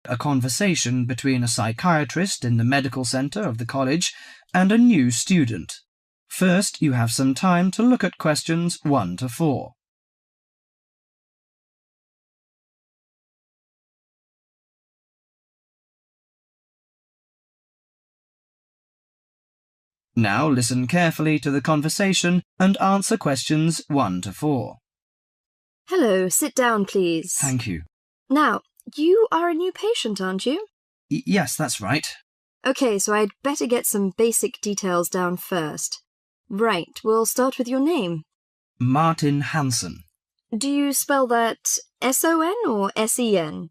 a conversation between a psychiatrist in the medical centre of the college and a new student. First, you have some time to look at questions 1 to 4. Now listen carefully to the conversation and answer questions 1 to 4. Hello, sit down, please. Thank you. Now, you are a new patient, aren't you? Yes, that's right. OK, so I'd better get some basic details down first. Right, we'll start with your name. Martin Hansen. Do you spell that S-O-N or S-E-N?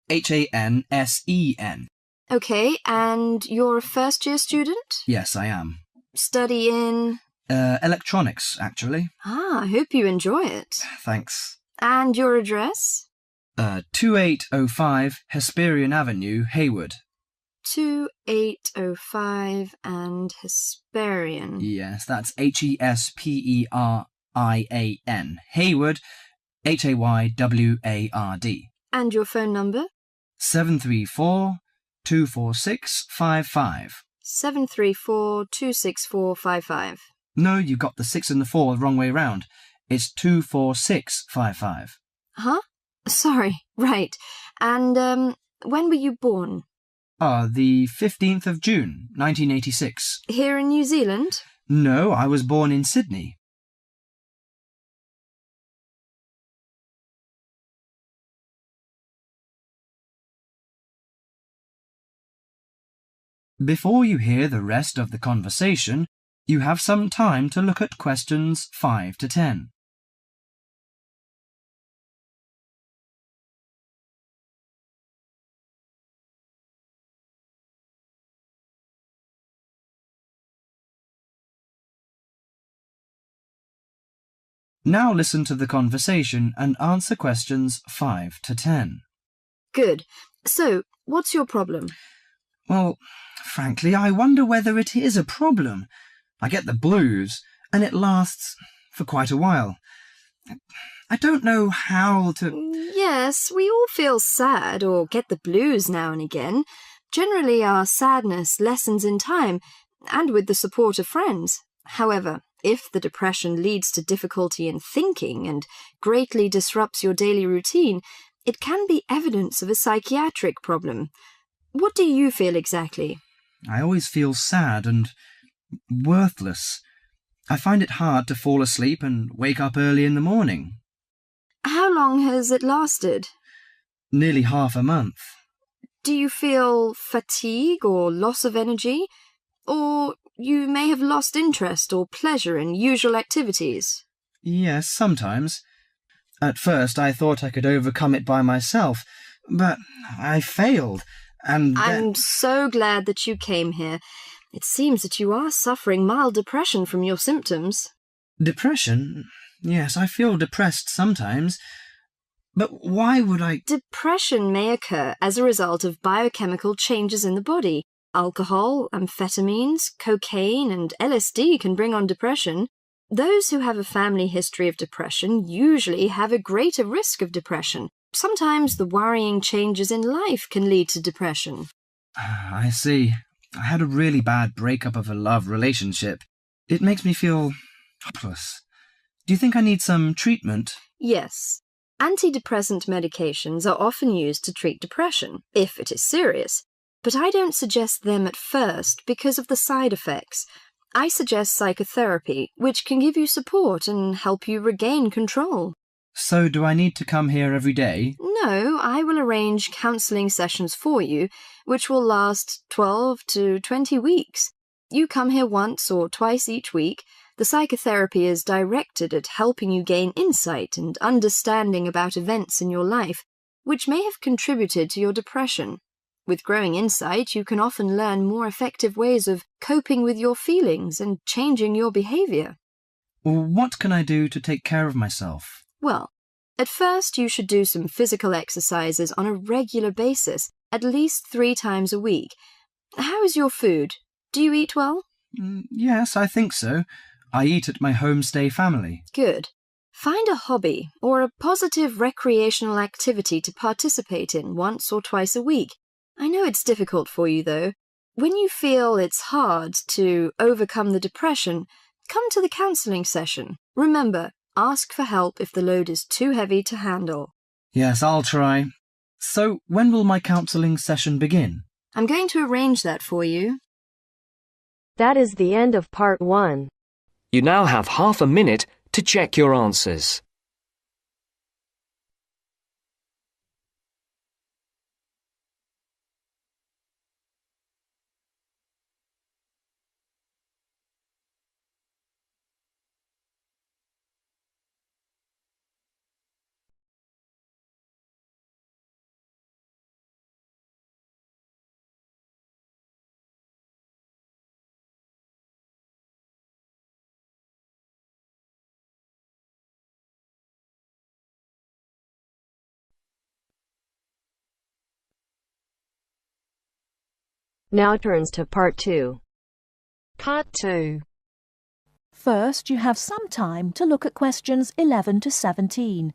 Hansen. OK, and you're a first-year student? Yes, I am. Study in? Electronics, actually. I hope you enjoy it. Thanks. And your address? 2805 Hesperian Avenue, Hayward. 2805 and Hesperian. Yes, that's Hesperian. Hayward, Hayward. And your phone number? 734-246-55. 734-264-55. No, you got the 6 and the 4 the wrong way round. It's 246-55. Huh? Sorry, right. And, when were you born? The 15th of June, 1986. Here in New Zealand? No, I was born in Sydney. Before you hear the rest of the conversation, you have some time to look at questions 5 to 10. Now listen to the conversation and answer questions 5 to 10. Good. So, what's your problem? Well, frankly, I wonder whether it is a problem. I get the blues, and it lasts for quite a while. I don't know how to... Yes, we all feel sad or get the blues now and again. Generally, our sadness lessens in time, and with the support of friends. However, if the depression leads to difficulty in thinking and greatly disrupts your daily routine, it can be evidence of a psychiatric problem. What do you feel exactly? I always feel sad and worthless. I find it hard to fall asleep and wake up early in the morning. How long has it lasted? Nearly half a month. Do you feel fatigue or loss of energy? Or you may have lost interest or pleasure in usual activities? Yes, sometimes. At first I thought I could overcome it by myself, but I failed, and I'm so glad that you came here. It seems that you are suffering mild depression from your symptoms. Depression? Yes, I feel depressed sometimes. But why would I... Depression may occur as a result of biochemical changes in the body. Alcohol, amphetamines, cocaine, and LSD can bring on depression. Those who have a family history of depression usually have a greater risk of depression. Sometimes the worrying changes in life can lead to depression. I see. I had a really bad breakup of a love relationship. It makes me feel hopeless. Do you think I need some treatment? Yes. Antidepressant medications are often used to treat depression, if it is serious. But I don't suggest them at first because of the side effects. I suggest psychotherapy, which can give you support and help you regain control. So do I need to come here every day? No, I will arrange counselling sessions for you, which will last 12 to 20 weeks. You come here once or twice each week. The psychotherapy is directed at helping you gain insight and understanding about events in your life, which may have contributed to your depression. With growing insight, you can often learn more effective ways of coping with your feelings and changing your behaviour. What can I do to take care of myself? Well, at first you should do some physical exercises on a regular basis, at least 3 times a week. How is your food? Do you eat well? Yes, I think so. I eat at my homestay family. Good. Find a hobby or a positive recreational activity to participate in once or twice a week. I know it's difficult for you, though. When you feel it's hard to overcome the depression, come to the counselling session. Remember, ask for help if the load is too heavy to handle. Yes, I'll try. So, when will my counselling session begin? I'm going to arrange that for you. That is the end of part 1. You now have half a minute to check your answers. Now turns to part 2. Part 2. First, you have some time to look at questions 11 to 17.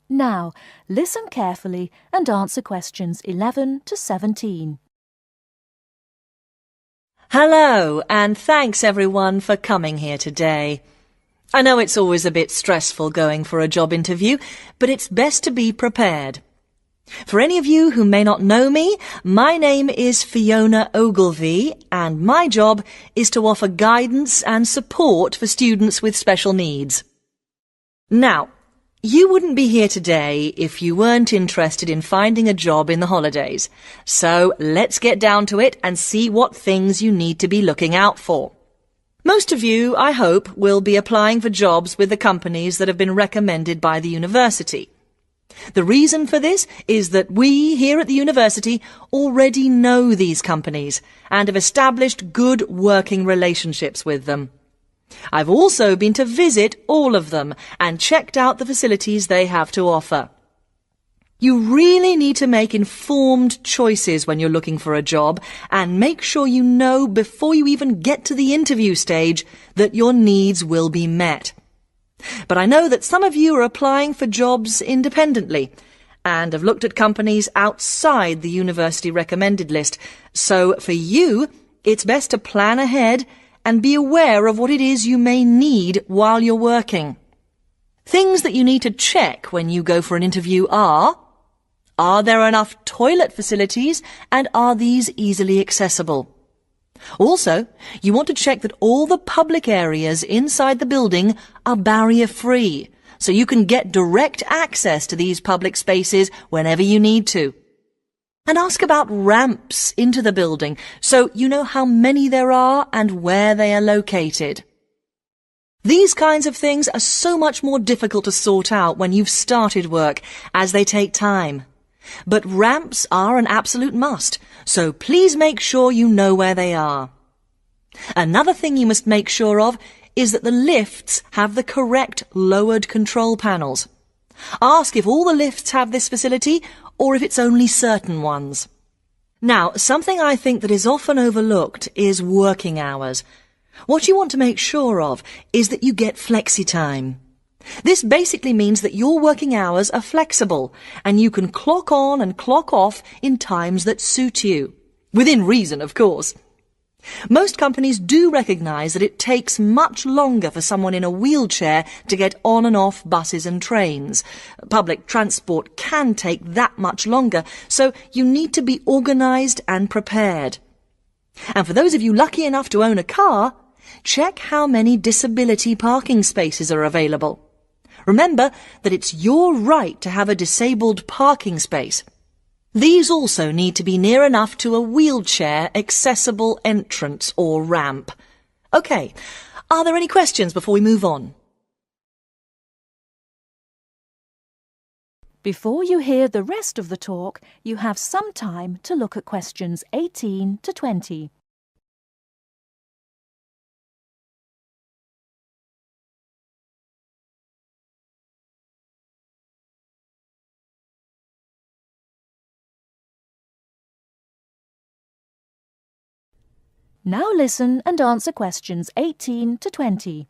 Now, listen carefully and answer questions 11 to 17. Hello, and thanks everyone for coming here today. I know it's always a bit stressful going for a job interview, but it's best to be prepared. For any of you who may not know me, my name is Fiona Ogilvie, and my job is to offer guidance and support for students with special needs. Now, you wouldn't be here today if you weren't interested in finding a job in the holidays. So let's get down to it and see what things you need to be looking out for. Most of you, I hope, will be applying for jobs with the companies that have been recommended by the university. The reason for this is that we here at the university already know these companies and have established good working relationships with them. I've also been to visit all of them and checked out the facilities they have to offer. You really need to make informed choices when you're looking for a job and make sure you know before you even get to the interview stage that your needs will be met. But I know that some of you are applying for jobs independently and have looked at companies outside the university recommended list. So for you, it's best to plan ahead and be aware of what it is you may need while you're working. Things that you need to check when you go for an interview are there enough toilet facilities and are these easily accessible? Also, you want to check that all the public areas inside the building are barrier-free, so you can get direct access to these public spaces whenever you need to. And ask about ramps into the building, so you know how many there are and where they are located. These kinds of things are so much more difficult to sort out when you've started work, as they take time. But ramps are an absolute must, so please make sure you know where they are. Another thing you must make sure of is that the lifts have the correct lowered control panels. Ask if all the lifts have this facility or if it's only certain ones. Now, something I think that is often overlooked is working hours. What you want to make sure of is that you get flexi time. This basically means that your working hours are flexible and you can clock on and clock off in times that suit you. Within reason, of course. Most companies do recognise that it takes much longer for someone in a wheelchair to get on and off buses and trains. Public transport can take that much longer, so you need to be organised and prepared. And for those of you lucky enough to own a car, check how many disability parking spaces are available. Remember that it's your right to have a disabled parking space. These also need to be near enough to a wheelchair accessible entrance or ramp. OK, are there any questions before we move on? Before you hear the rest of the talk, you have some time to look at questions 18 to 20. Now listen and answer questions 18 to 20.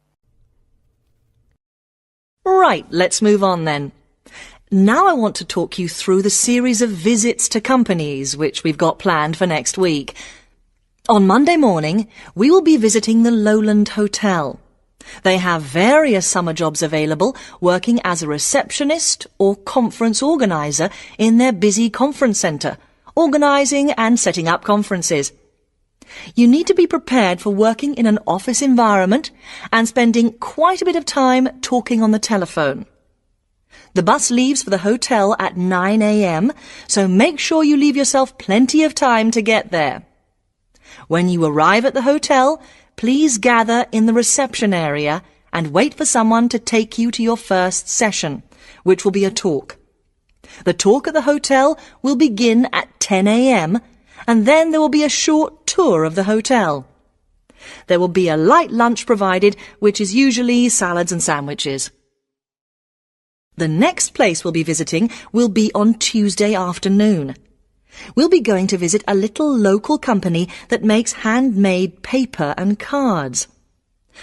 Right, let's move on then. Now I want to talk you through the series of visits to companies which we've got planned for next week. On Monday morning, we will be visiting the Lowland Hotel. They have various summer jobs available, working as a receptionist or conference organiser in their busy conference centre, organising and setting up conferences. You need to be prepared for working in an office environment and spending quite a bit of time talking on the telephone. The bus leaves for the hotel at 9 a.m, so make sure you leave yourself plenty of time to get there. When you arrive at the hotel, please gather in the reception area and wait for someone to take you to your first session, which will be a talk. The talk at the hotel will begin at 10 a.m, and then there will be a short tour of the hotel. There will be a light lunch provided, which is usually salads and sandwiches. The next place we'll be visiting will be on Tuesday afternoon. We'll be going to visit a little local company that makes handmade paper and cards.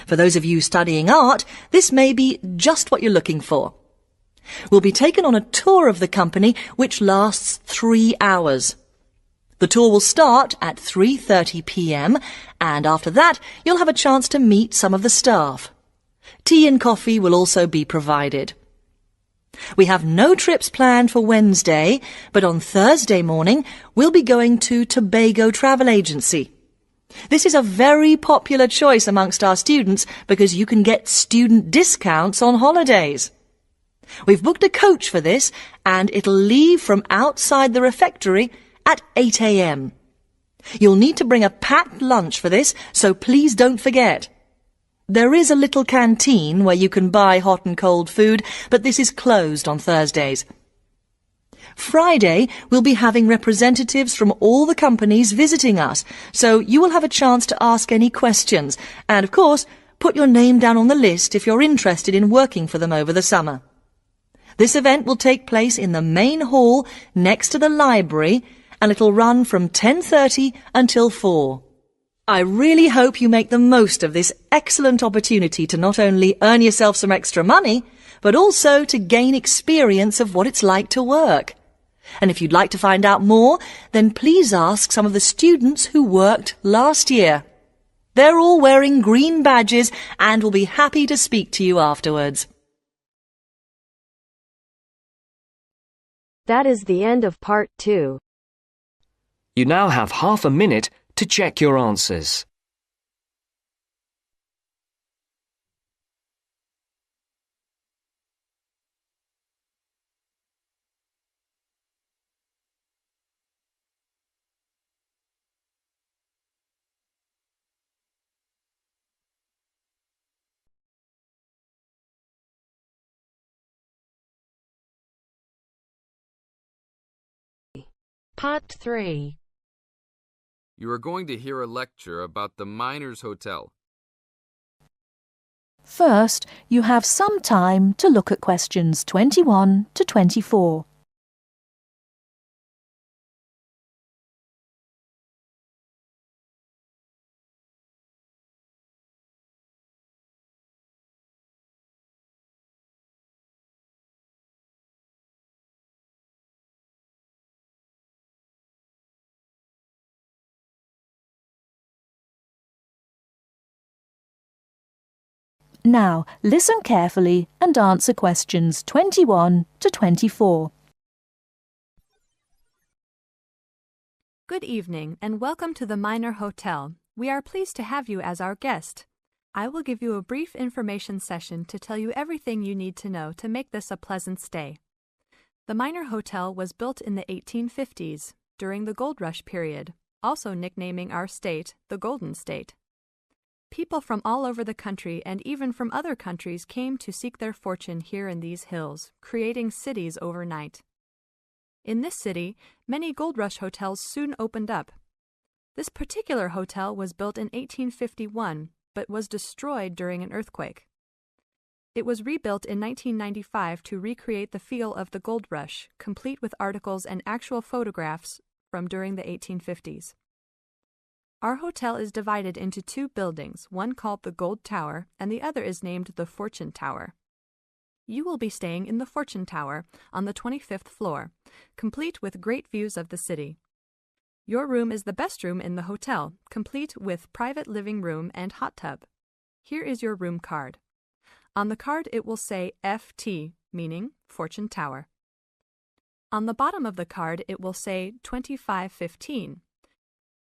For those of you studying art, this may be just what you're looking for. We'll be taken on a tour of the company which lasts 3 hours. The tour will start at 3:30 p.m, and after that you'll have a chance to meet some of the staff. Tea and coffee will also be provided. We have no trips planned for Wednesday, but on Thursday morning we'll be going to Tobago Travel Agency. This is a very popular choice amongst our students because you can get student discounts on holidays. We've booked a coach for this, and it'll leave from outside the refectory at 8 a.m. You'll need to bring a packed lunch for this, so please don't forget. There is a little canteen where you can buy hot and cold food, but this is closed on Thursdays. Friday, we'll be having representatives from all the companies visiting us, so you will have a chance to ask any questions, and of course, put your name down on the list if you're interested in working for them over the summer. This event will take place in the main hall next to the library, and it'll run from 10:30 until 4. I really hope you make the most of this excellent opportunity to not only earn yourself some extra money, but also to gain experience of what it's like to work. And if you'd like to find out more, then please ask some of the students who worked last year. They're all wearing green badges and will be happy to speak to you afterwards. That is the end of part 2. You now have half a minute to check your answers. Part 3. You are going to hear a lecture about the Miners Hotel. First, you have some time to look at questions 21 to 24. Now, listen carefully and answer questions 21 to 24. Good evening and welcome to the Miner Hotel. We are pleased to have you as our guest. I will give you a brief information session to tell you everything you need to know to make this a pleasant stay. The Miner Hotel was built in the 1850s, during the Gold Rush period, also nicknaming our state the Golden State. People from all over the country and even from other countries came to seek their fortune here in these hills, creating cities overnight. In this city, many gold rush hotels soon opened up. This particular hotel was built in 1851, but was destroyed during an earthquake. It was rebuilt in 1995 to recreate the feel of the gold rush, complete with articles and actual photographs from during the 1850s. Our hotel is divided into two buildings, one called the Gold Tower and the other is named the Fortune Tower. You will be staying in the Fortune Tower on the 25th floor, complete with great views of the city. Your room is the best room in the hotel, complete with private living room and hot tub. Here is your room card. On the card it will say FT, meaning Fortune Tower. On the bottom of the card it will say 2515.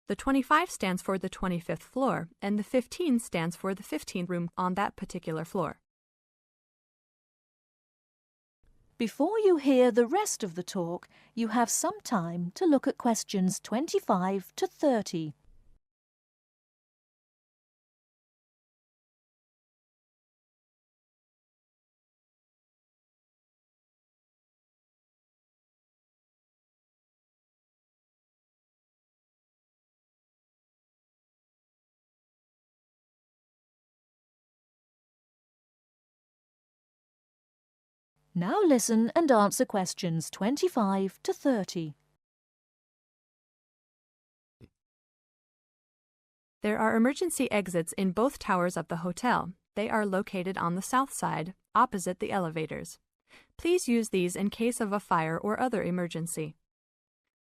The 25 stands for the 25th floor, and the 15 stands for the 15th room on that particular floor. Before you hear the rest of the talk, you have some time to look at questions 25 to 30. Now listen and answer questions 25 to 30. There are emergency exits in both towers of the hotel. They are located on the south side, opposite the elevators. Please use these in case of a fire or other emergency.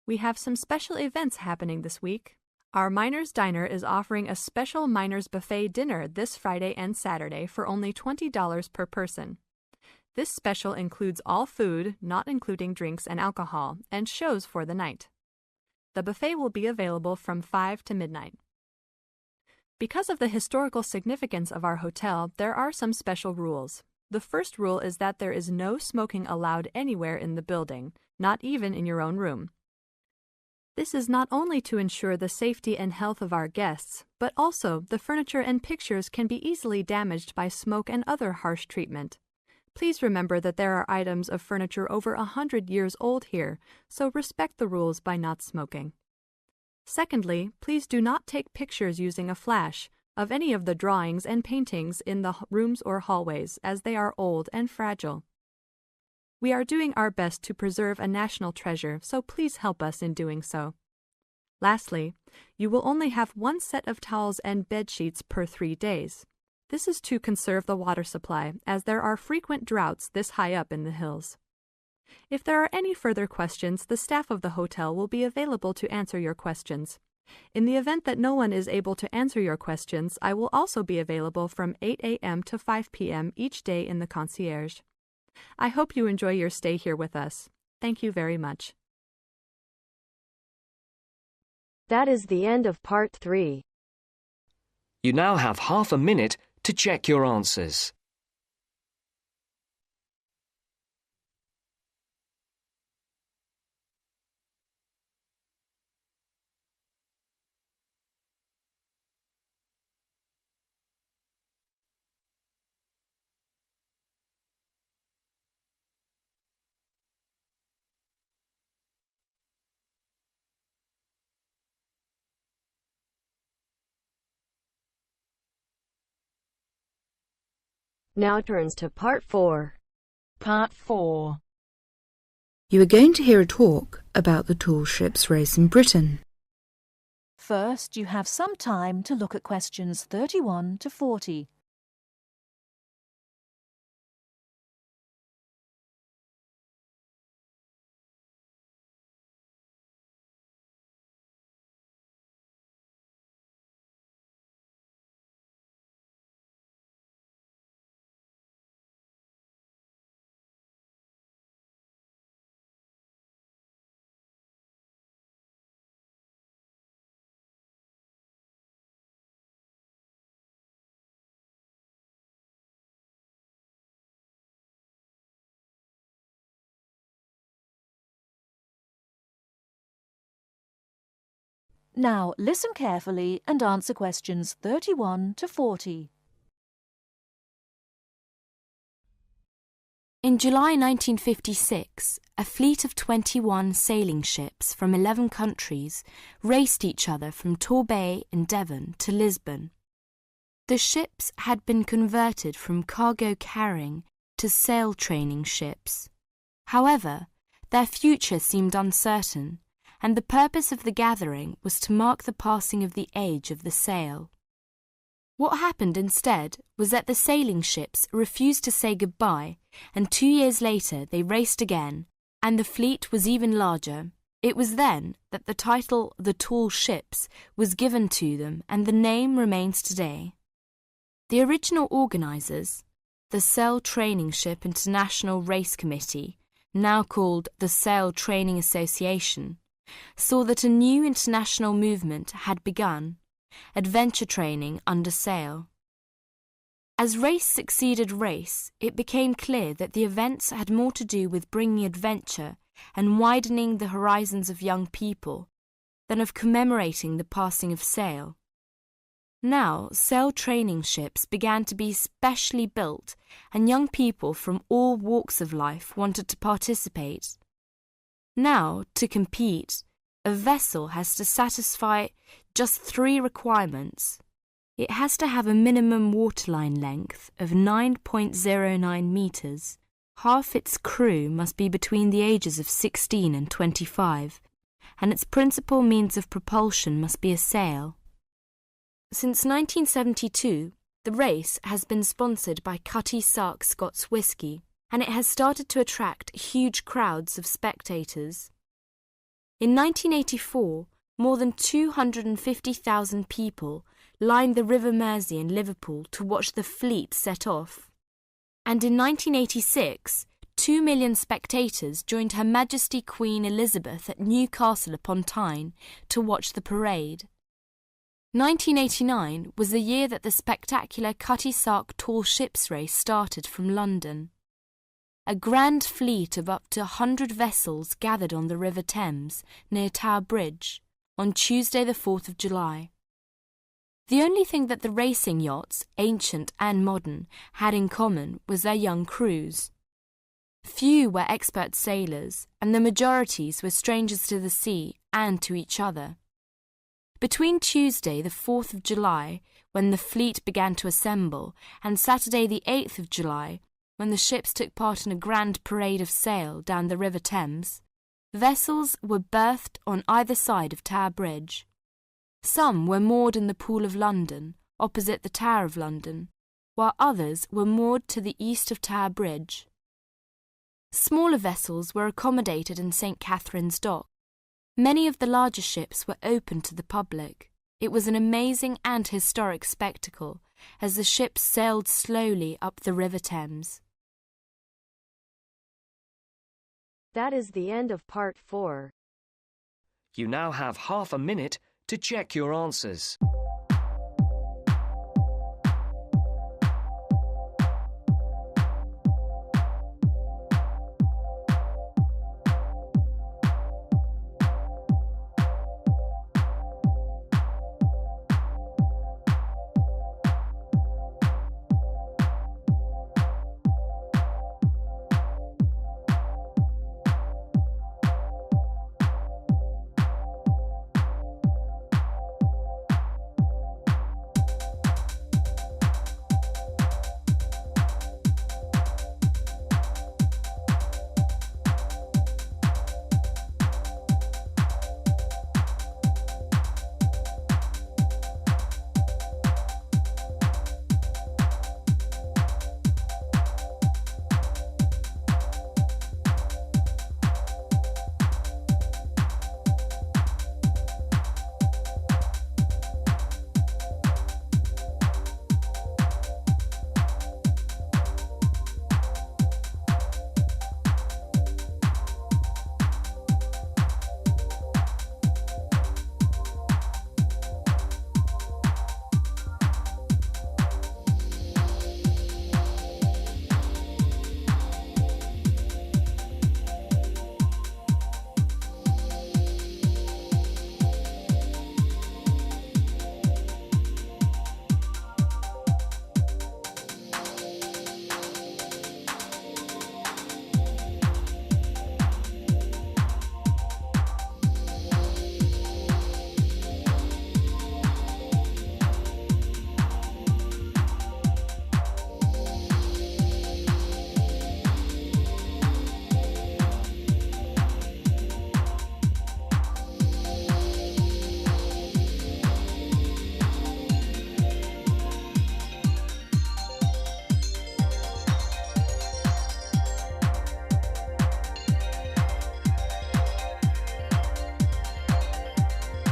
We have some special events happening this week. Our Miners Diner is offering a special Miners Buffet dinner this Friday and Saturday for only $20 per person. This special includes all food, not including drinks and alcohol, and shows for the night. The buffet will be available from 5 to midnight. Because of the historical significance of our hotel, there are some special rules. The first rule is that there is no smoking allowed anywhere in the building, not even in your own room. This is not only to ensure the safety and health of our guests, but also the furniture and pictures can be easily damaged by smoke and other harsh treatment. Please remember that there are items of furniture over 100 years old here, so respect the rules by not smoking. Secondly, please do not take pictures using a flash of any of the drawings and paintings in the rooms or hallways, as they are old and fragile. We are doing our best to preserve a national treasure, so please help us in doing so. Lastly, you will only have one set of towels and bed sheets per 3 days. This is to conserve the water supply, as there are frequent droughts this high up in the hills. If there are any further questions, the staff of the hotel will be available to answer your questions. In the event that no one is able to answer your questions, I will also be available from 8 a.m. to 5 p.m. each day in the concierge. I hope you enjoy your stay here with us. Thank you very much. That is the end of part 3. You now have half a minute to check your answers. Now turns to part 4. Part 4. You are going to hear a talk about the tall ships race in Britain. First, you have some time to look at questions 31 to 40. Now listen carefully and answer questions 31 to 40. In July 1956, a fleet of 21 sailing ships from 11 countries raced each other from Torbay in Devon to Lisbon. The ships had been converted from cargo carrying to sail training ships. However, their future seemed uncertain, and the purpose of the gathering was to mark the passing of the age of the sail. What happened instead was that the sailing ships refused to say goodbye, and 2 years later they raced again, and the fleet was even larger. It was then that the title "The Tall Ships" was given to them, and the name remains today. The original organisers, the Sail Training Ship International Race Committee, now called the Sail Training Association, saw that a new international movement had begun, adventure training under sail. As race succeeded race, it became clear that the events had more to do with bringing adventure and widening the horizons of young people than of commemorating the passing of sail. Now, sail training ships began to be specially built, and young people from all walks of life wanted to participate. Now, to compete, a vessel has to satisfy just 3 requirements. It has to have a minimum waterline length of 9.09 metres. Half its crew must be between the ages of 16 and 25, and its principal means of propulsion must be a sail. Since 1972, the race has been sponsored by Cutty Sark Scots Whisky, and it has started to attract huge crowds of spectators. In 1984, more than 250,000 people lined the River Mersey in Liverpool to watch the fleet set off. And in 1986, 2 million spectators joined Her Majesty Queen Elizabeth at Newcastle upon Tyne to watch the parade. 1989 was the year that the spectacular Cutty Sark Tall Ships race started from London. A grand fleet of up to 100 vessels gathered on the River Thames near Tower Bridge on Tuesday the 4th of July. The only thing that the racing yachts, ancient and modern, had in common was their young crews. Few were expert sailors, and the majorities were strangers to the sea and to each other. Between Tuesday the 4th of July, when the fleet began to assemble, and Saturday the 8th of July, when the ships took part in a grand parade of sail down the River Thames, vessels were berthed on either side of Tower Bridge. Some were moored in the Pool of London, opposite the Tower of London, while others were moored to the east of Tower Bridge. Smaller vessels were accommodated in St. Catherine's Dock. Many of the larger ships were open to the public. It was an amazing and historic spectacle as the ships sailed slowly up the River Thames. That is the end of part 4. You now have half a minute to check your answers.